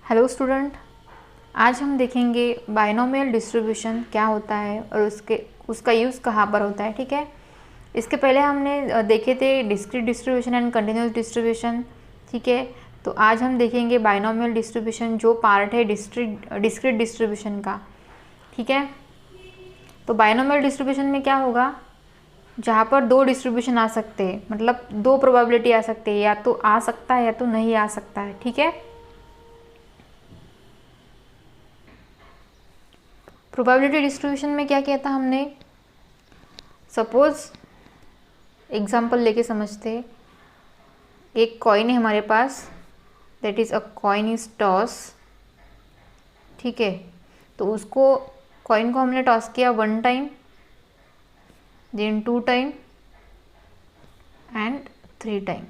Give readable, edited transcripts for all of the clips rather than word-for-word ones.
Hello student, आज हम देखेंगे बाइनोमियल डिस्ट्रीब्यूशन क्या होता है और उसका यूज़ कहाँ पर होता है। ठीक है, इसके पहले हमने देखे थे discrete distribution and continuous distribution. ठीक है, तो आज हम देखेंगे बाइनोमियल डिस्ट्रीब्यूशन जो पार्ट है डिस्क्रीट डिस्ट्रीब्यूशन का। ठीक है, तो बाइनोमियल डिस्ट्रीब्यूशन में क्या होगा, जहाँ पर दो डिस्ट्रीब्यूशन आ सकते हैं, मतलब दो प्रोबेबिलिटी आ सकती है, या तो आ सकता है या तो नहीं आ सकता है। ठीक है, प्रोबेबिलिटी डिस्ट्रीब्यूशन में क्या किया था हमने, सपोज एग्जांपल लेके समझते हैं। एक कॉइन है हमारे पास, that is a coin is toss. ठीक है, तो उसको कॉइन को हमने टॉस किया 1 time, then 2 time and 3 time.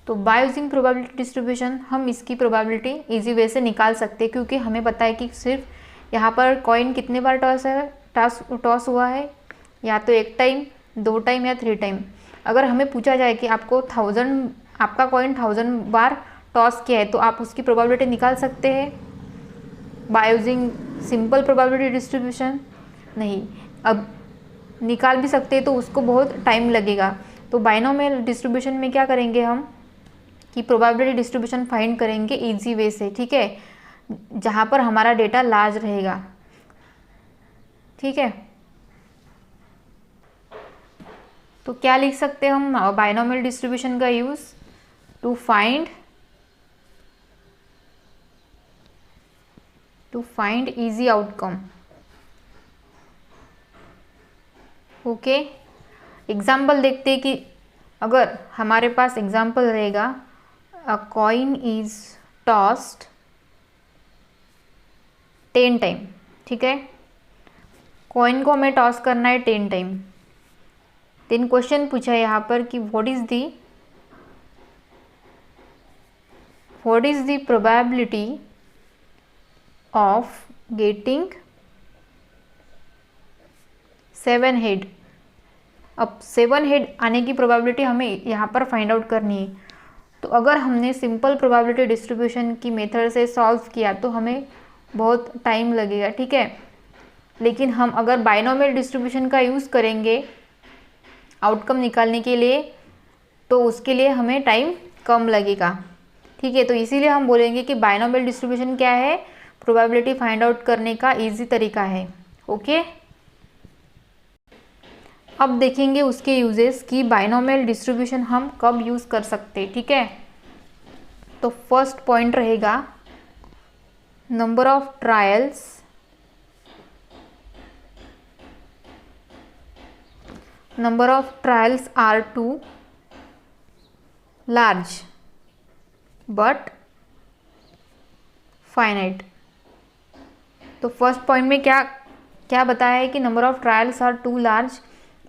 तो बाय यूजिंग प्रोबेबिलिटी डिस्ट्रीब्यूशन हम इसकी प्रोबेबिलिटी इजी वे से निकाल सकते हैं, क्योंकि हमें पता है कि सिर्फ यहाँ पर कॉइन कितने बार टॉस हुआ है, या तो 1 टाइम, 2 टाइम या 3 टाइम। अगर हमें पूछा जाए कि आपका कॉइन 1000 बार टॉस किया है, तो आप उसकी प्रोबेबिलिटी निकाल सकते हैं by using simple probability distribution? नहीं, अब निकाल भी सकते हैं तो उसको बहुत टाइम लगेगा। तो बाइनोमियल डिस्ट्रीब्यूशन में क्या करेंगे हम कि प्रोबेबिलिटी डिस्ट्रीब्यूशन फाइंड करेंगे इजी वे से। ठीक है, जहाँ पर हमारा डेटा लार्ज रहेगा। ठीक है, तो क्या लिख सकते हैं हम बाइनोमियल डिस्ट्रीब्यूशन का use to find easy outcome. Okay, example देखते हैं कि अगर हमारे पास एग्जाम्पल रहेगा a coin is tossed 10 time. ठीक है, कॉइन को हमें टॉस करना है 10 टाइम। देन क्वेश्चन पूछा है यहाँ पर कि what is the probability of getting 7 head. अब 7 हेड आने की प्रोबेबिलिटी हमें यहाँ पर फाइंड आउट करनी है। तो अगर हमने सिंपल प्रोबेबिलिटी डिस्ट्रीब्यूशन की मेथड से सॉल्व किया तो हमें बहुत टाइम लगेगा। ठीक है, लेकिन हम अगर बाइनोमियल डिस्ट्रीब्यूशन का यूज़ करेंगे आउटकम निकालने के लिए, तो उसके लिए हमें टाइम कम लगेगा। ठीक है, तो इसीलिए हम बोलेंगे कि बाइनोमियल डिस्ट्रीब्यूशन क्या है, प्रोबेबिलिटी फाइंड आउट करने का इजी तरीका है। ओके, अब देखेंगे उसके यूजेस कि बाइनोमियल डिस्ट्रीब्यूशन हम कब यूज़ कर सकते हैं। ठीक है, तो फर्स्ट पॉइंट रहेगा number of trials are too large but finite. तो फर्स्ट पॉइंट में क्या बताया है कि number of trials are too large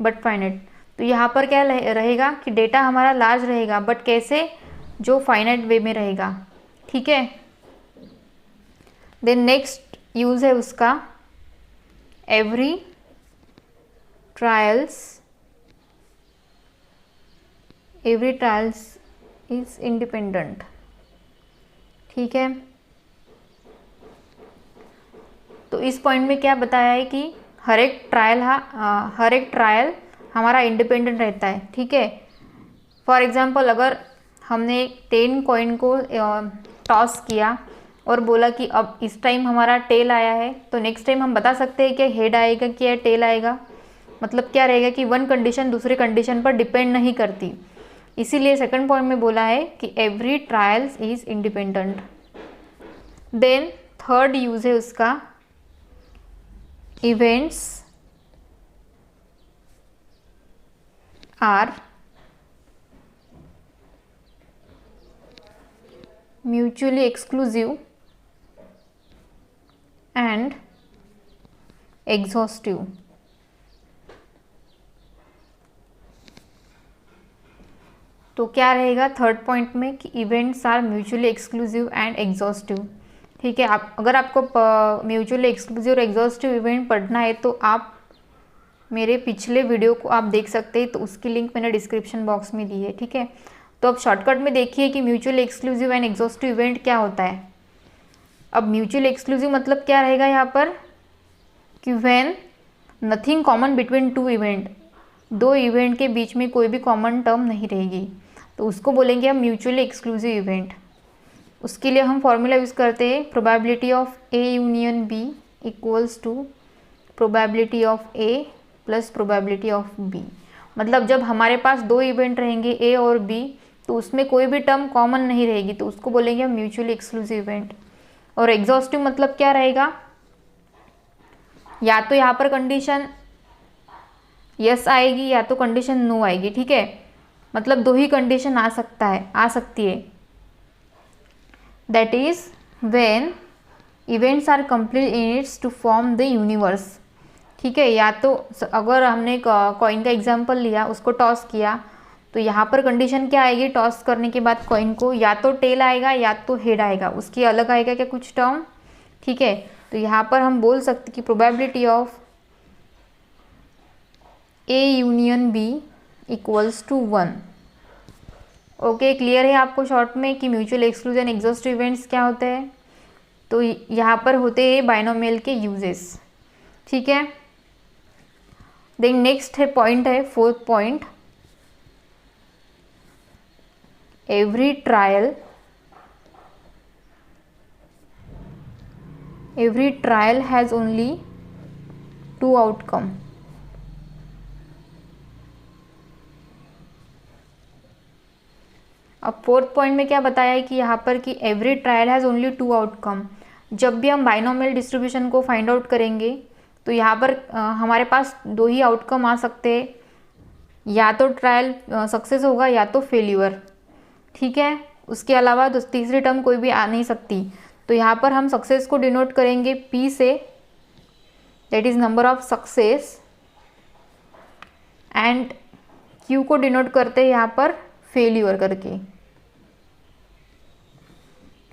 but finite. तो यहाँ पर क्या रहेगा कि डेटा हमारा लार्ज रहेगा, बट कैसे, जो फाइनाइट वे में रहेगा। ठीक है, देन नेक्स्ट यूज है उसका एवरी ट्रायल्स इज इंडिपेंडेंट। ठीक है, तो इस पॉइंट में क्या बताया है कि हर एक ट्रायल हमारा इंडिपेंडेंट रहता है। ठीक है, फॉर एग्जांपल अगर हमने 10 कॉइन को टॉस किया और बोला कि अब इस टाइम हमारा टेल आया है, तो नेक्स्ट टाइम हम बता सकते हैं कि हेड आएगा कि टेल आएगा। मतलब क्या रहेगा कि वन कंडीशन दूसरे कंडीशन पर डिपेंड नहीं करती। इसीलिए सेकंड पॉइंट में बोला है कि every trials is independent. Then third use है उसका events are mutually exclusive and exhaustive। तो क्या रहेगा थर्ड पॉइंट में कि events are mutually exclusive and exhaustive. ठीक है, अगर आपको म्यूचुअली एक्सक्लूसिव और एग्जॉस्टिव इवेंट पढ़ना है तो आप मेरे पिछले वीडियो को आप देख सकते हैं, तो उसकी लिंक मैंने डिस्क्रिप्शन बॉक्स में दी है। ठीक है, तो अब शॉर्टकट में देखिए कि mutual exclusive and exhaustive event क्या होता है। अब म्यूचुअल एक्सक्लूसिव मतलब क्या रहेगा यहाँ पर कि when nothing common between two event, दो इवेंट के बीच में कोई भी कॉमन टर्म नहीं रहेगी, तो उसको बोलेंगे हम म्यूचुअली एक्सक्लूसिव इवेंट। उसके लिए हम फॉर्मूला यूज़ करते हैं probability of A union B equals to probability of A plus probability of B. मतलब जब हमारे पास दो इवेंट रहेंगे ए और बी, तो उसमें कोई भी टर्म कॉमन नहीं रहेगी, तो उसको बोलेंगे हम म्यूचुअली एक्सक्लूसिव इवेंट। और एग्जॉस्टिव मतलब क्या रहेगा, या तो यहाँ पर कंडीशन यस आएगी या तो कंडीशन नो आएगी, ठीक है। मतलब दो ही कंडीशन आ सकती है। That is when events are complete in its to form the universe, ठीक है। या तो अगर हमने कॉइन का एग्जांपल लिया, उसको टॉस किया, तो यहाँ पर कंडीशन क्या आएगी, टॉस करने के बाद कॉइन को या तो टेल आएगा या तो हेड आएगा, उसकी अलग आएगा क्या कुछ टर्म, ठीक है। तो यहाँ पर हम बोल सकते कि probability of A union B equals to 1। Okay, clear है आपको शॉर्ट में कि म्यूचुअल एक्सक्लूजन एग्जॉस्टिव इवेंट्स क्या होते हैं। तो यहाँ पर होते हैं बाइनोमियल के यूजेस, ठीक है। देन नेक्स्ट है पॉइंट है, fourth point, every trial has only two outcome. अब फोर्थ पॉइंट में क्या बताया है कि यहाँ पर कि every trial has only two outcome. जब भी हम बाइनोमियल डिस्ट्रीब्यूशन को फाइंड आउट करेंगे, तो यहाँ पर हमारे पास दो ही आउटकम आ सकते हैं, या तो ट्रायल सक्सेस होगा या तो फेल्यूर, ठीक है। उसके अलावा तीसरी टर्म कोई भी आ नहीं सकती। तो यहाँ पर हम सक्सेस को डिनोट करेंगे P से, that is number of success, and Q को डिनोट करते हैं यहाँ पर फेल्यूर करके।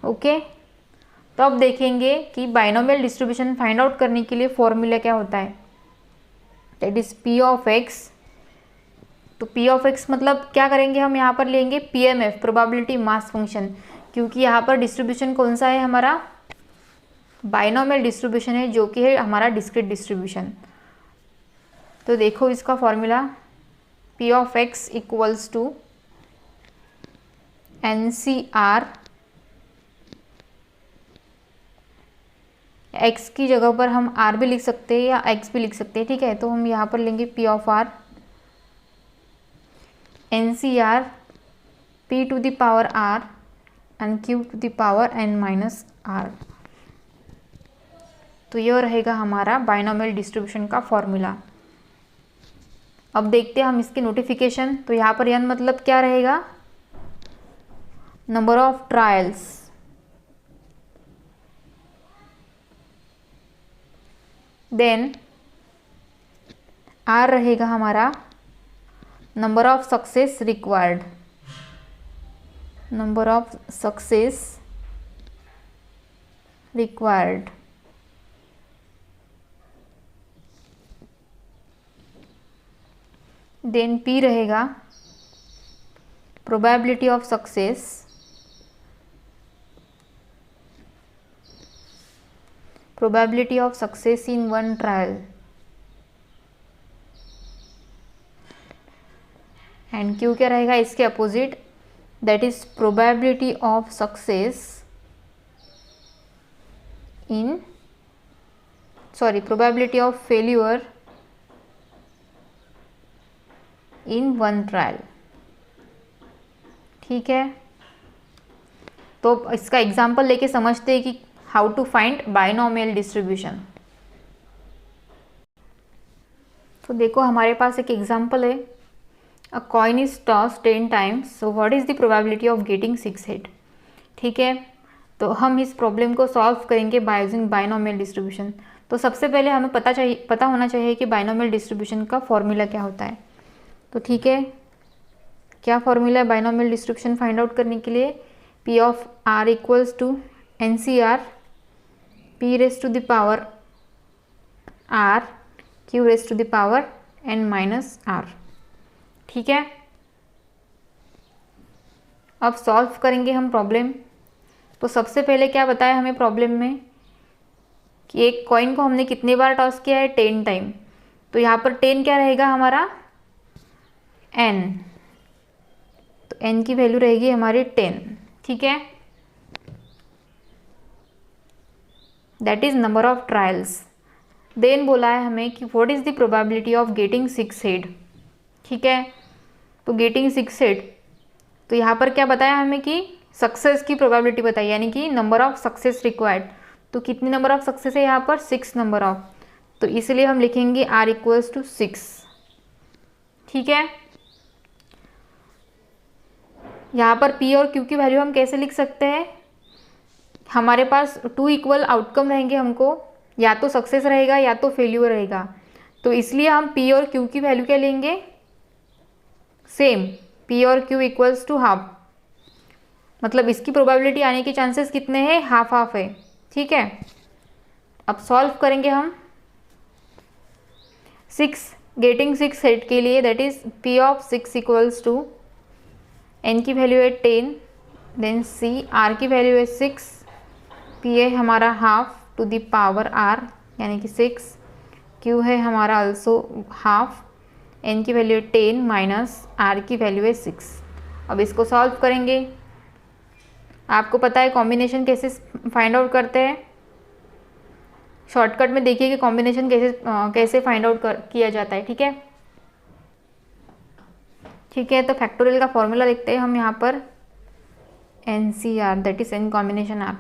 ओके, तो अब देखेंगे कि बाइनोमियल डिस्ट्रीब्यूशन फाइंड आउट करने के लिए फॉर्मूला क्या होता है, that is P of X। तो P ऑफ X मतलब क्या करेंगे, हम यहाँ पर लेंगे PMF, प्रोबेबिलिटी मास फंक्शन, क्योंकि यहाँ पर डिस्ट्रीब्यूशन कौन सा है हमारा, बाइनोमियल डिस्ट्रीब्यूशन है, जो कि है हमारा डिस्क्रीट डिस्ट्रीब्यूशन। तो देखो इसका formula, P of X equals to NCR, x की जगह पर हम r भी लिख सकते हैं या x भी लिख सकते हैं, ठीक है। तो हम यहाँ पर लेंगे P of R NCR P to the power R and Q to the power N minus R। तो यह रहेगा हमारा बाइनोमियल डिस्ट्रीब्यूशन का फॉर्मूला। अब देखते हैं हम इसकी नोटिफिकेशन। तो यहाँ पर n मतलब क्या रहेगा, number of trials, then R रहेगा हमारा number of success required, number of success required, then P रहेगा probability of success, probability of success in one trial, and Q क्या रहेगा इसके opposite, that is probability of success in probability of failure in one trial, ठीक है। तो इसका example लेके समझते हैं कि how to find binomial distribution. तो देखो हमारे पास एक एग्जाम्पल है, अ coin is toss 10 times, so what is the probability of getting 6 head, ठीक है। तो हम इस प्रॉब्लम को सॉल्व करेंगे बाय यूजिंग बाइनोमियल डिस्ट्रीब्यूशन। तो सबसे पहले हमें पता होना चाहिए कि बाइनोमियल डिस्ट्रीब्यूशन का फॉर्मूला क्या होता है। तो ठीक है, क्या फॉर्मूला है बाइनोमियल डिस्ट्रीब्यूशन फाइंड आउट करने के लिए, P of R equals to NCR P raise to the power R Q raise to the power N minus R, ठीक है। अब सॉल्व करेंगे हम प्रॉब्लम। तो सबसे पहले क्या बताया हमें प्रॉब्लम में कि एक कॉइन को हमने कितनी बार टॉस किया है, 10 टाइम। तो यहाँ पर 10 क्या रहेगा हमारा, n। तो n की वैल्यू रहेगी हमारी 10, ठीक है। That is number of trials. Then बोला है हमें कि what is the probability of getting 6 head, ठीक है। तो गेटिंग 6 हेड, तो यहाँ पर क्या बताया हमें कि सक्सेस की प्रोबेबिलिटी बताई, यानी कि नंबर ऑफ सक्सेस रिक्वायर्ड। तो कितनी नंबर ऑफ सक्सेस है यहाँ पर, 6 नंबर ऑफ। तो इसलिए हम लिखेंगे r इक्वल्स टू 6, ठीक है। यहाँ पर p और q की वैल्यू हम कैसे लिख सकते हैं, हमारे पास 2 इक्वल आउटकम रहेंगे, हमको या तो सक्सेस रहेगा या तो फेल्यूर रहेगा। तो इसलिए हम p और q की वैल्यू क्या लेंगे, सेम, p और q इक्वल्स टू हाफ। मतलब इसकी प्रोबेबिलिटी आने के चांसेस कितने हैं, हाफ हाफ है, ठीक है। अब सॉल्व करेंगे हम 6 गेटिंग 6 हेड के लिए, that is p of 6 equals to n की वैल्यू है 10, देन c, r की वैल्यू है 6, p है हमारा half to the power r यानी कि 6, q है हमारा आल्सो हाफ, n की वैल्यू है 10 माइनस r की वैल्यू है 6। अब इसको सॉल्व करेंगे। आपको पता है कॉम्बिनेशन कैसे फाइंड आउट करते हैं, शॉर्टकट में देखिए कि कॉम्बिनेशन कैसे फाइंड आउट किया जाता है, ठीक है। ठीक है, तो फैक्टोरियल का फॉर्मूला देखते हैं हम यहाँ पर, NCR that is n combination r।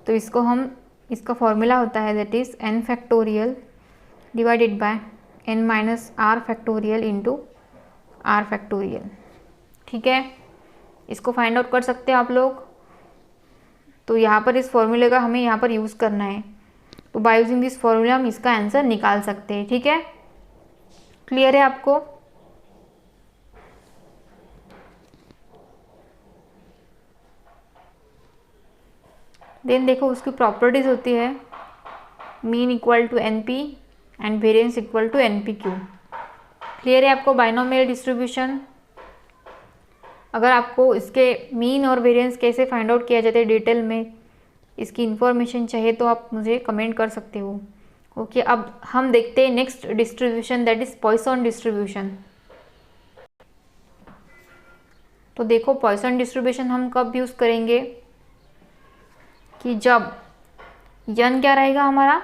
तो इसको हम, इसका फॉर्मूला होता है that is n factorial divided by n minus r factorial into r factorial, ठीक है। इसको फाइंड आउट कर सकते हैं आप लोग। तो यहाँ पर इस फॉर्मूले का हमें यहाँ पर यूज़ करना है। तो बाय यूजिंग दिस फॉर्मूला हम इसका आंसर निकाल सकते हैं, ठीक है। क्लियर है आपको। देन देखो उसकी प्रॉपर्टीज होती है, mean equal to NP and variance equal to NPQ। Clear है आपको बाइनोमियल डिस्ट्रीब्यूशन। अगर आपको इसके मीन और वेरिएंस कैसे फाइंड आउट किया जाता है डिटेल में इसकी इन्फॉर्मेशन चाहिए तो आप मुझे कमेंट कर सकते हो। ओके, अब हम देखते हैं next distribution that is Poisson distribution. तो देखो पॉइसन डिस्ट्रीब्यूशन हम कब यूज़ करेंगे कि जब n क्या रहेगा हमारा,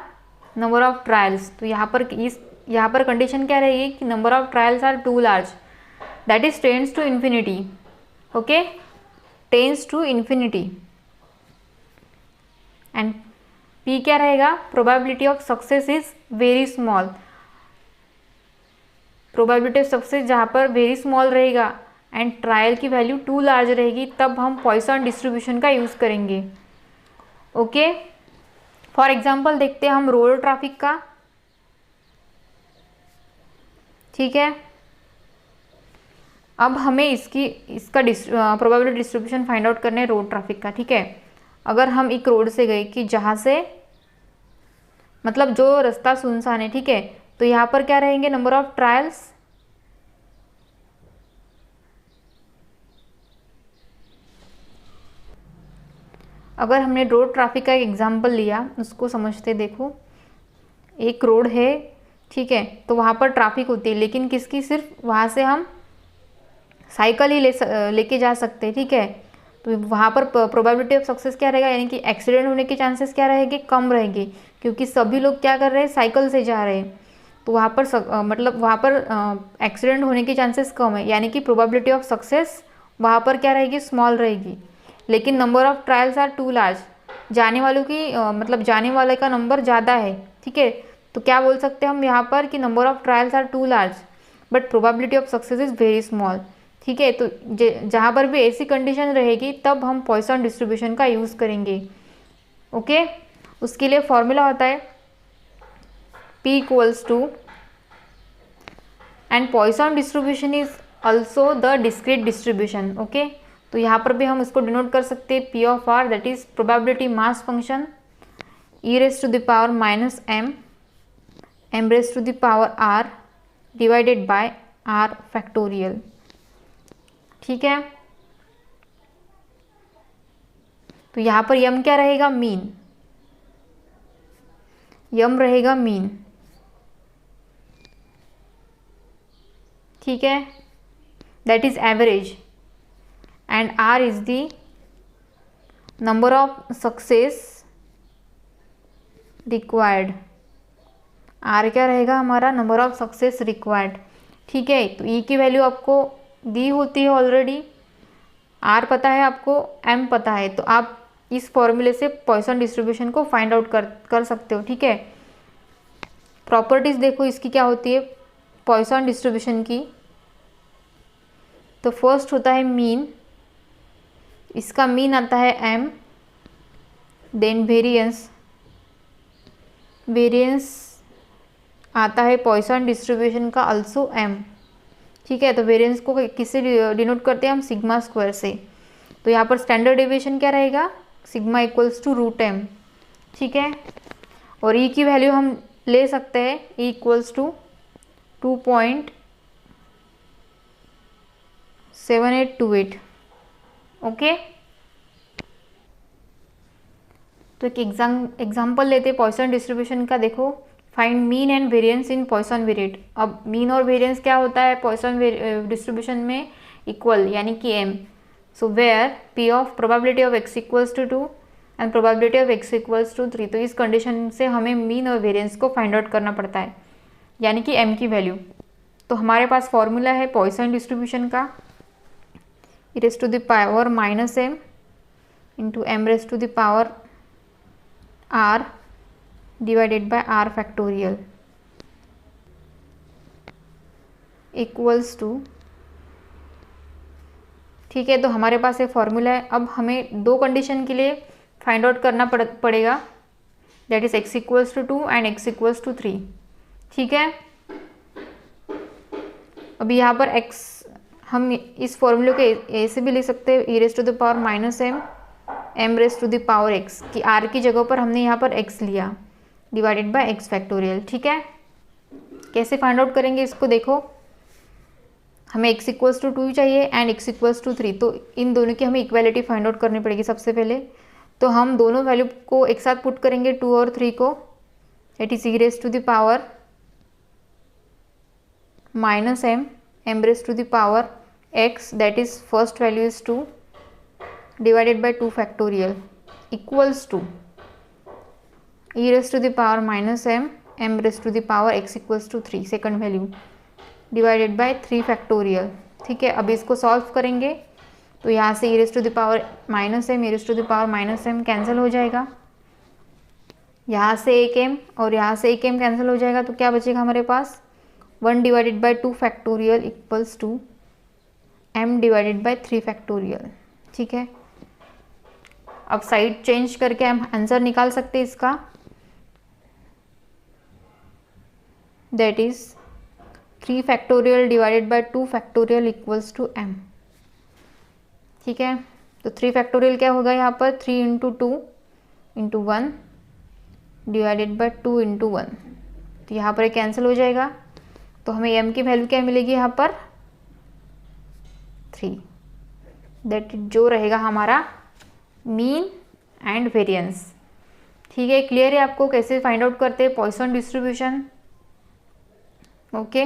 नंबर ऑफ ट्रायल्स। तो यहाँ पर कंडीशन क्या रहेगी कि number of trials are too large, that is tends to infinity. Okay, tends to infinity. And p क्या रहेगा, probability of success is very small. Probability of success जहाँ पर वेरी स्मॉल रहेगा एंड ट्रायल की value too large रहेगी, तब हम Poisson distribution का यूज़ करेंगे। ओके, फॉर एग्जाम्पल देखते हैं हम रोड ट्रैफिक का, ठीक है। अब हमें इसका प्रोबेबिलिटी डिस्ट्रीब्यूशन फाइंड आउट करना है रोड ट्रैफिक का, ठीक है। अगर हम एक रोड से गए कि जहाँ से मतलब जो रास्ता सुनसान है, ठीक है, तो यहाँ पर क्या रहेंगे नंबर ऑफ ट्रायल्स, अगर हमने रोड ट्रैफिक का एक एग्जाम्पल लिया उसको समझते। देखो एक रोड है, ठीक है, तो वहाँ पर ट्रैफिक होती है, लेकिन किसकी, सिर्फ वहाँ से हम साइकिल ही लेके जा सकते हैं, ठीक है। तो वहाँ पर प्रोबेबिलिटी ऑफ सक्सेस क्या रहेगा, यानी कि एक्सीडेंट होने के चांसेस क्या रहेंगे, कम रहेंगे, क्योंकि सभी लोग क्या कर रहे हैं, साइकिल से जा रहे हैं। तो वहाँ पर मतलब वहाँ पर एक्सीडेंट होने के चांसेस कम है, यानी कि प्रोबेबिलिटी ऑफ सक्सेस वहाँ पर क्या रहेगी, स्मॉल रहेगी। लेकिन number of trials are too large, जाने वालों की मतलब जाने वाले का नंबर ज़्यादा है, ठीक है। तो क्या बोल सकते हैं हम यहाँ पर कि number of trials are too large but probability of success is very small, ठीक है। तो जहाँ पर भी ऐसी कंडीशन रहेगी तब हम पॉइसन डिस्ट्रीब्यूशन का यूज़ करेंगे। ओके, उसके लिए फॉर्मूला होता है P equals to, and Poisson distribution is also the discrete distribution. Okay, तो यहाँ पर भी हम इसको डिनोट कर सकते हैं P of R that is probability mass function e raise to the power minus m raise to the power r divided by r factorial, ठीक है। तो यहाँ पर यम क्या रहेगा, मीन, यम रहेगा मीन, ठीक है, that is average, and r is the number of success required, r क्या रहेगा हमारा, नंबर ऑफ सक्सेस रिक्वायर्ड, ठीक है। तो ई की वैल्यू आपको दी होती है ऑलरेडी, आर पता है आपको, एम पता है, तो आप इस फॉर्मूले से पॉइसन डिस्ट्रीब्यूशन को फाइंड आउट कर सकते हो, ठीक है। प्रॉपर्टीज देखो इसकी क्या होती है पॉइसन डिस्ट्रीब्यूशन की, तो फर्स्ट होता है मीन, इसका मीन आता है एम, देन वेरिएंस, वेरिएंस आता है पॉइसन डिस्ट्रीब्यूशन का आल्सो एम, ठीक है। तो वेरिएंस को किससे डिनोट करते हैं हम, सिग्मा स्क्वायर से। तो यहाँ पर स्टैंडर्ड डेविएशन क्या रहेगा, sigma equals to root m, ठीक है। और ई की वैल्यू हम ले सकते हैं, ई इक्वल्स टू 2.7828, ओके। तो एक एग्जाम्पल लेते हैं पॉइसन डिस्ट्रीब्यूशन का, देखो find mean and variance in Poisson variate. अब मीन और वेरिएंस क्या होता है पॉइसन डिस्ट्रीब्यूशन में, इक्वल यानी कि m. So where P of probability of X equals to 2 and probability of X equals to 3। तो इस कंडीशन से हमें मीन और वेरिएंस को फाइंड आउट करना पड़ता है, यानी कि एम की वैल्यू। तो हमारे पास फॉर्मूला है पॉइसन डिस्ट्रीब्यूशन का, e raised to the power minus m into m raised to the power r divided by r factorial equals to, ठीक है। तो हमारे पास एक फॉर्मूला है। अब हमें दो कंडीशन के लिए फाइंड आउट करना पड़ेगा, that is x equals to 2 and x equals to 3, ठीक है। अभी यहाँ पर x हम इस फॉर्मूले को ऐसे भी लिख सकते हैं, e raised to the power minus m m raised to the power x, कि r की जगह पर हमने यहाँ पर x लिया डिवाइडेड बाय x फैक्टोरियल, ठीक है। कैसे फाइंड आउट करेंगे इसको, देखो हमें x इक्वल्स टू 2 चाहिए एंड x इक्वल्स टू 3, तो इन दोनों की हमें इक्वालिटी फाइंड आउट करनी पड़ेगी सबसे पहले। तो हम दोनों वैल्यू को एक साथ पुट करेंगे, 2 और 3 को, it is e raised to the power minus m m raised to the power x, that is first value is 2 divided by 2 factorial equals to e raised to the power minus m raised to the power x equals to 3 second value divided by 3 factorial, ठीक है। अब इसको solve करेंगे तो यहाँ से e raised to the power minus m e raised to the power minus m cancel हो जाएगा, यहाँ से एक m और यहाँ से एक m कैंसिल हो जाएगा, तो क्या बचेगा हमारे पास 1 divided by 2 factorial equals to m divided by 3 factorial, ठीक है। अब साइड चेंज करके हम आंसर निकाल सकते हैं इसका, that is 3 factorial divided by 2 factorial equals to m, ठीक है। तो 3 फैक्टोरियल क्या होगा यहाँ पर, 3 into 2 into 1 divided by 2 into 1, तो यहाँ पर कैंसिल हो जाएगा। तो हमें m की वैल्यू क्या मिलेगी यहाँ पर 3, दैट जो रहेगा हमारा मीन एंड वेरिएंस, ठीक है। क्लियर है आपको कैसे फाइंड आउट करते हैं पॉइसन डिस्ट्रीब्यूशन, ओके।